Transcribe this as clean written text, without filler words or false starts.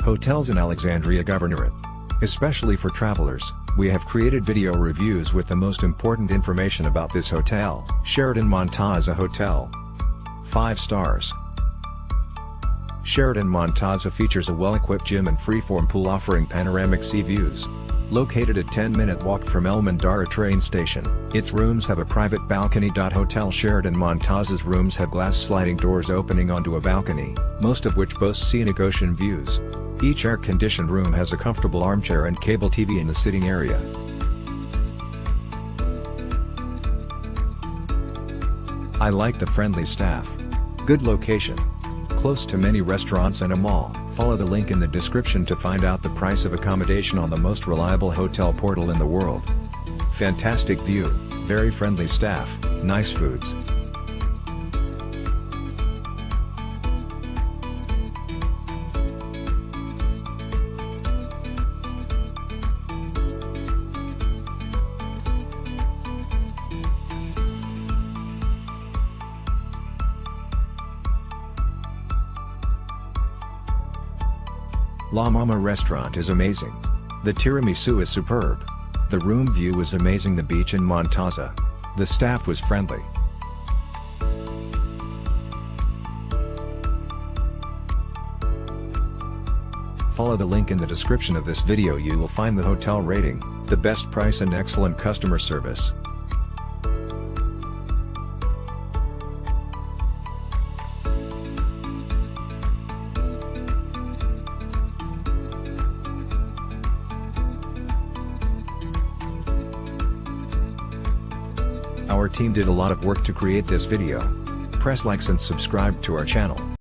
Hotels in Alexandria Governorate. Especially for travelers, we have created video reviews with the most important information about this hotel. Sheraton Montazah Hotel. 5 stars. Sheraton Montazah features a well-equipped gym and freeform pool offering panoramic sea views. Located at 10-minute walk from Mandara Train station, its rooms have a private balcony. Hotel Sheraton Montazah's rooms have glass sliding doors opening onto a balcony, most of which boast scenic ocean views. Each air-conditioned room has a comfortable armchair and cable TV in the sitting area. I like the friendly staff. Good location. Close to many restaurants and a mall. Follow the link in the description to find out the price of accommodation on the most reliable hotel portal in the world. Fantastic view, very friendly staff, nice foods. La Mama restaurant is amazing. The tiramisu is superb. The room view is amazing. The beach in Montazah. The staff was friendly. Follow the link in the description of this video. You will find the hotel rating, the best price and excellent customer service. Our team did a lot of work to create this video. Press likes and subscribe to our channel.